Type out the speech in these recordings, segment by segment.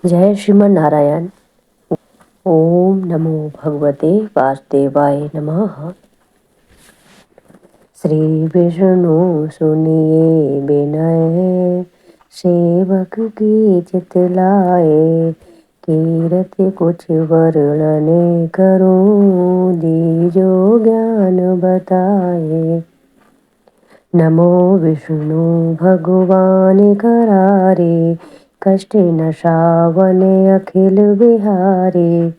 जय श्रीमन नारायण। ओम नमो भगवते वासुदेवाय नमः। श्री विष्णु सुनिए बिनय, सेवक की चित लाए। कीरत कुछ वर्णन करूं, दीजो ज्ञान बताए। नमो विष्णु भगवान करारे, कष्ट नशावन अखिल बिहारी।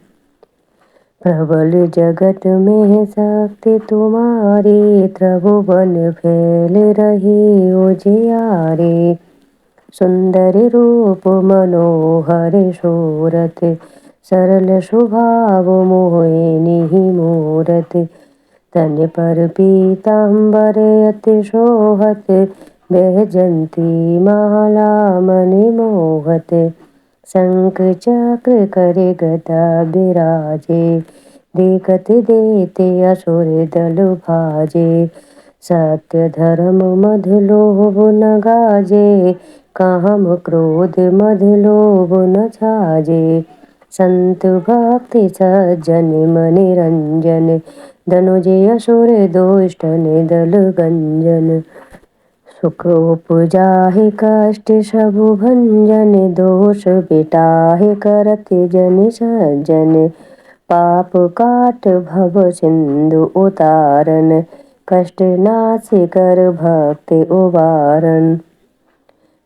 प्रबल जगत में शक्ति तुम्हारी, त्रिभुवन फैल रही उजियारे। सुंदर रूप मनोहर सूरत, सरल स्वभाव मोहिनी मूरत। तन पर पीतांबर अति शोभत, वैजयंती माला मणि मोहत। शंख चक्र करे गदा बिराजे, देखत देते असुर दल भाजे। सत्य धर्म मध लोभ न गाजे, काम क्रोध मध लोभ न छाजे। संत भक्ति सज्जन मनि रंजन, धनुजे असुर दुष्टन दल गंजन। सुख उपजाहि कष्ट सबु भंजन, दोष बिटाहि करत जन सज्जन। पाप काट भव सिंधु उतारन, कष्ट नाश कर भक्ति उबारन।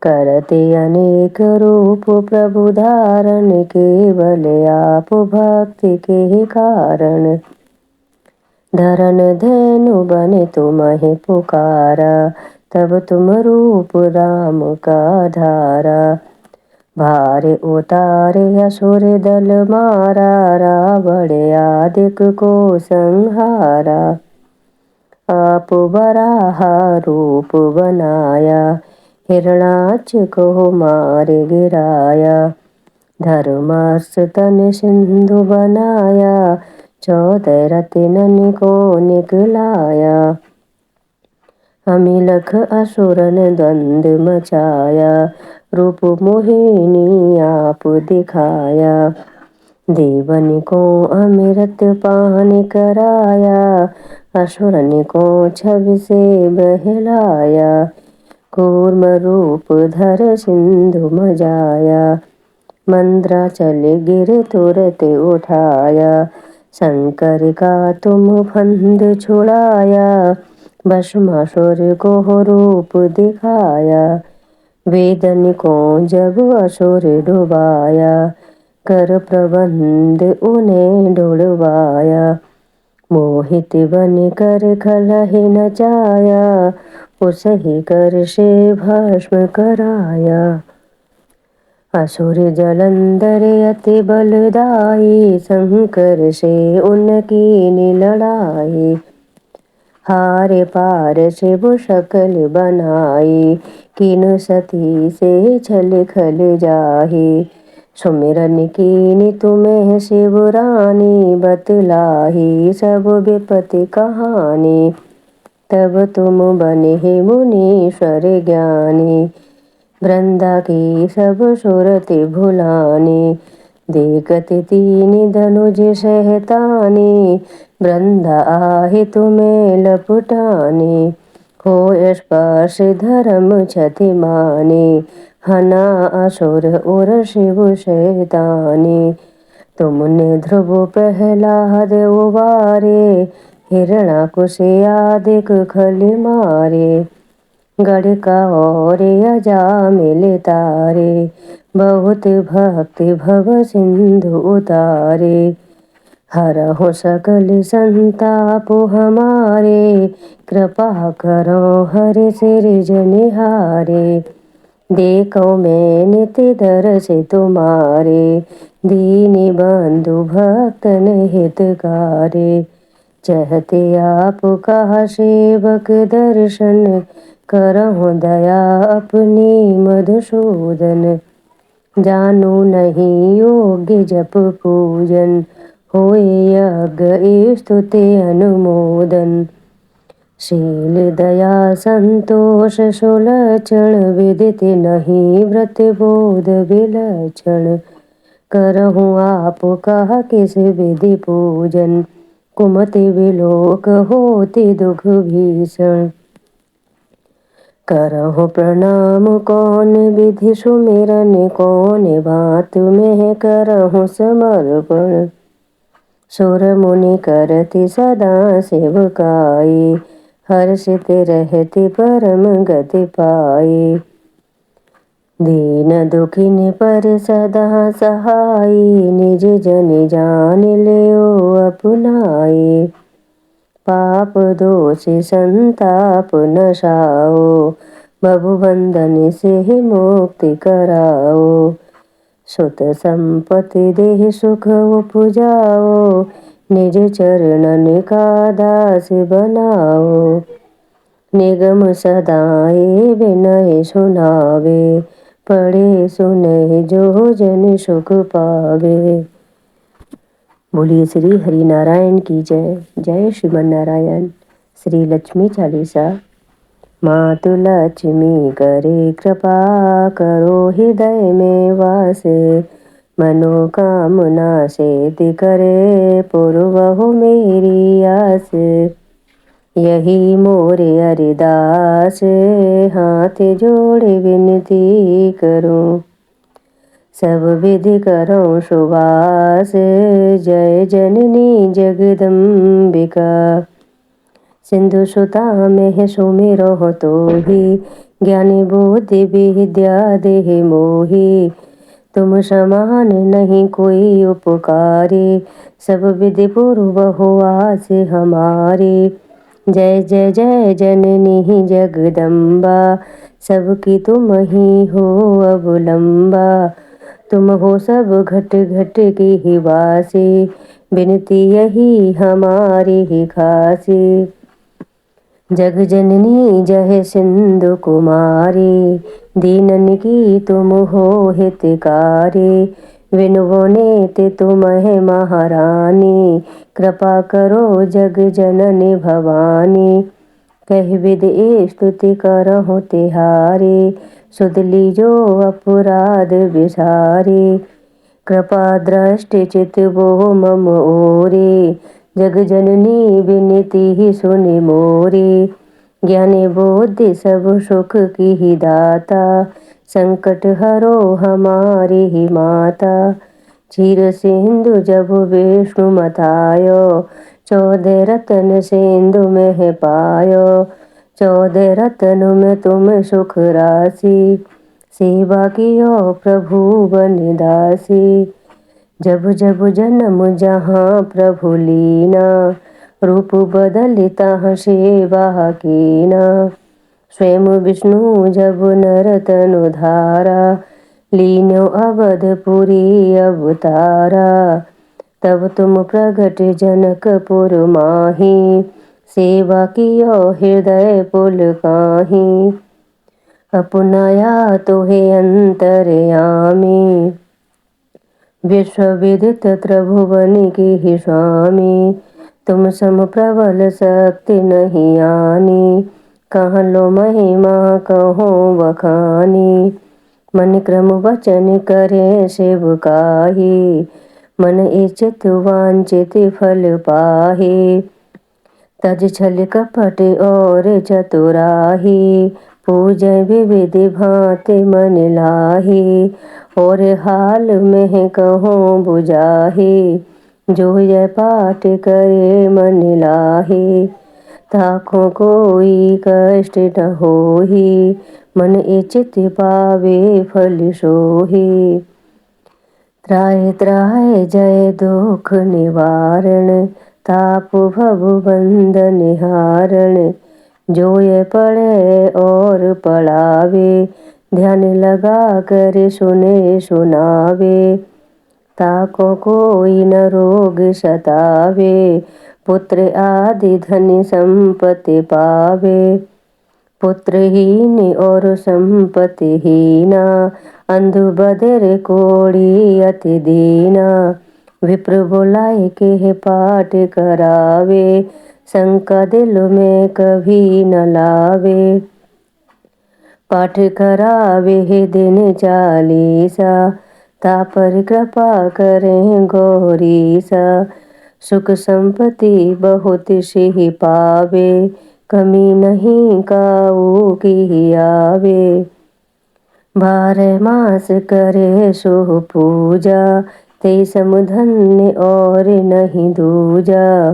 करते अनेक रूप प्रभु धारण, केवल आप भक्ति के कारण। धरन धैनु बने तुम्हें पुकारा, तब तुम रूप राम का धारा। भार उतारे असुर दल मारा, रावण आदिक को संहारा। आप वराह रूप बनाया, हिरणाक्ष को मार गिराया। धर्मस्थ तन सिंधु बनाया, 14 रत्नन को निकलाया। अमिलख असुरन द्वंद मचाया, रूप मोहिनी आप दिखाया। देवन को अमृत पान कराया, असुरन को छवि से बहलाया। कूर्म रूप धर सिंधु मजाया, मंद्राचल गिर तुरत उठाया। शंकर का तुम फंद छुड़ाया, भस्मासुर को रूप दिखाया। वेदन को जब असुर डुबाया, कर प्रबंध उन्हें ढुलवाया। मोहित बन कर खलहि नचाया, उसहि कर से भस्म कराया। असुर जलंधर अति बलदाई, शंकर से उनकी लड़ाई। हारे पार शिव शकल बनाई, कीन सती से छल खल जाही। सुमिरन कीनी तुम्हें शिव रानी, बतलाही सब विपत्ति कहानी। तब तुम बने मुनीश्वर ज्ञानी, वृंदा की सब सुरति भुलानी। देखत तीन धनुज सहतानी, वृंदा आहे तुम्हें लपटानी। हो स्पर्श धर्म क्षति मानी, हना असुर उर शिव शैतानी। तुमने ध्रुव प्रहलाद उबारे, हिरणाकुश आदिक खल मारे। गढ़ का और अजामिल तारे, बहुत भक्ति भव सिंधु उतारे। हरहु सकल संताप हमारे, कृपा करो हर सिरजनहारे। देखो मैं नित दर्श तुम्हारे, दीन बंधु भक्तन हितकारे। चाहते आपका सेवक दर्शन, करहु दया अपनी मधुसूदन। जानू नहीं योग्य जप पूजन, होए यज्ञ स्तुति अनुमोदन। शील दया संतोष सुलक्षण, विदित नहीं व्रत बोध विलक्षण। करहूँ आपका किस विधि पूजन, कुमति विलोक होति दुख भीषण। करहूँ प्रणाम कौन विधि सुमिरन, कौन बात में करहूँ समर्पण। सुर मुनि करति सदा सेवकाई, हर्षित रहति परम गति पाई। दीन दुखिन पर सदा सहाई, निज जन जान लियो अपनाई। पाप दोष संताप नशाओ, प्रभु बंधन से मुक्ति कराओ। सुत संपत्ति देह सुख उपजाओ, निज चरणन का दास बनाओ। निगम सदाए विनय सुनावे, पढ़े सुने जो जन सुख पावे। बोलिए श्री हरि नारायण की जय। जय श्रीमन नारायण। श्री लक्ष्मी चालीसा। मातु लक्ष्मी करे कृपा, करो हृदय में वास। मनोकामना सिद्धि करे, पूर्वहु मेरी आस। यही मोरे अरिदास, हाथ जोड़े विनती करूं। सब विधि करऊं सुवास, जय जननी जगदम्बिका। सिंधु सुता में सुमिरो तो ही, ज्ञानी बुद्धि विद्या देहि मोहि। तुम समान नहीं कोई उपकारी, सब विधि पूर्व हुआ से हमारी। जय जय जय जननी जगदम्बा, सबकी तुम ही हो अवलंबा। तुम हो सब घट घट की ही वासी, विनती यही हमारी ही खासी। जग जननी जय सिंधु कुमारी, दीनन की तुम हो हितकारी। विनुवने ते तुम है महारानी, कृपा करो जग जननी भवानी। कह विद स्तुति करहु तिहारी, सुध लीजो अपराध विसारी। कृपा दृष्टि चित वो मम ओरे, जग जननी विनती ही सुनि मोरी। ज्ञानी बुद्धि सब सुख की ही दाता, संकट हरो हमारी ही माता। क्षीर सिंधु जब विष्णु मथायो, 14 रतन सिंधु में है पायो। 14 रतन में तुम सुख राशि, सेवा कियो प्रभु बन दासी। जब जब जन्म जहाँ प्रभु लीना, रूप बदलता सेवा कीना। स्वयं विष्णु जब नर तनु धारा, लीनो अवधपुरी अवतारा। तब तुम प्रगट जनकपुर माही, सेवा कियो हृदय पुलकाही। अपनाया तोहे अंतरयामी, विश्व विदित त्रिभुवन की ही स्वामी। तुम सम प्रबल शक्ति नहीं आनी, कहाँ लो महिमा कहो बखानी। मन क्रम वचन करे सेवकाही, मन इच्छित वांछित फल पाहे। तज छल कपट और चतुराही, पूजय विविधि भांति मन लाही। और हाल में कहो बुझाही, जो यह पाठ करे मन लाही। ताको कोई कष्ट न होही, मन इच्छित पावे फल सोही। त्राय त्राय जय दुख निवारण, ताप भव बंधन हारण। जो ये पढ़े और पढ़ावे, ध्यान लगा कर सुने सुनावे। ताको कोई न रोग सतावे, पुत्र आदि धन संपत्ति पावे। पुत्रहीन और संपत्ति हीना, अंधु बधिर कोढ़ी अति दीना। विप्र बुलाए के पाठ करावे, शंका दिल में कभी न लावे। पाठ करावे दिन 40, ता पर कृपा करें गौरी सा। सुख संपत्ति बहुत से पावे, कमी नहीं काऊ की आवे। 12 मास करे सो पूजा, ते समधन्य और नहीं दूजा।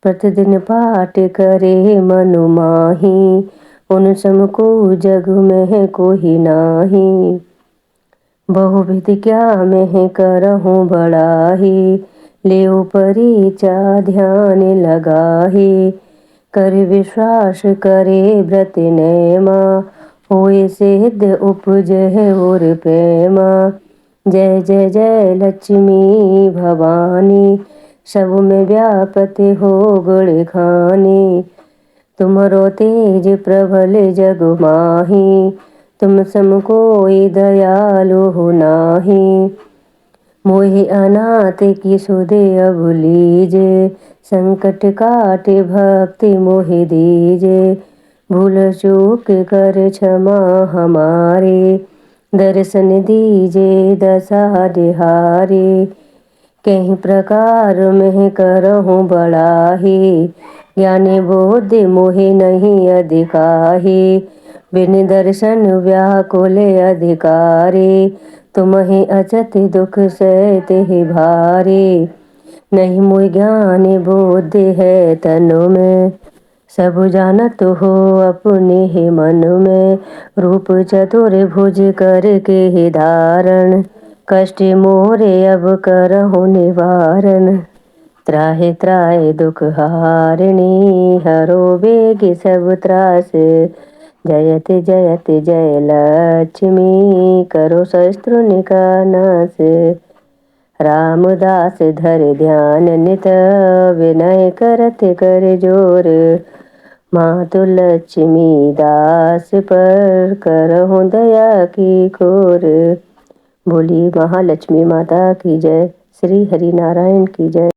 प्रतिदिन पाठ करे मनु माही, उन सम को जग में कोई नाही। बहुविध क्या में करहूँ बड़ाही, लेओ परीक्षा ध्यान लगाही। कर विश्वास करे व्रत नेमा, होए सिद्ध उपजै और प्रेमा। जय जय जय लक्ष्मी भवानी, सब में व्यापत हो गुण खानी। तुम्हरो तेज प्रबल जग माही, तुम सम कोई दयालु हो नाही। मोहि अनाथ की सुधे अब लीजे, संकट काटे भक्ति मोहि दीजे। भूल चूक कर क्षमा हमारे, दर्शन दीजे दशा दिहारे। कहीं प्रकार में करहूँ बड़ाही, ज्ञानी बुद्धि मोहि नहीं अधिकाही। बिन दर्शन व्याकुल अधिकारी, तुम्हें अचत दुख सहते ही भारी। नहीं मोहि ज्ञान बुद्धि है तनु में, सब जानत हो अपने ही मन में। रूप चतुर्भुज करके ही धारण, कष्ट मोरे अब करहु निवारण। त्राहि त्राहि दुख हारिणी, हरो बेगी सब त्रास। जयति जयति जय लक्ष्मी, करो शत्रु निका नाश। रामदास धर ध्यान नित, विनय करत कर जोर। मातु लक्ष्मी दास पर, करहु दया की कोर। बोली महालक्ष्मी माता की जय। श्री हरि नारायण की जय।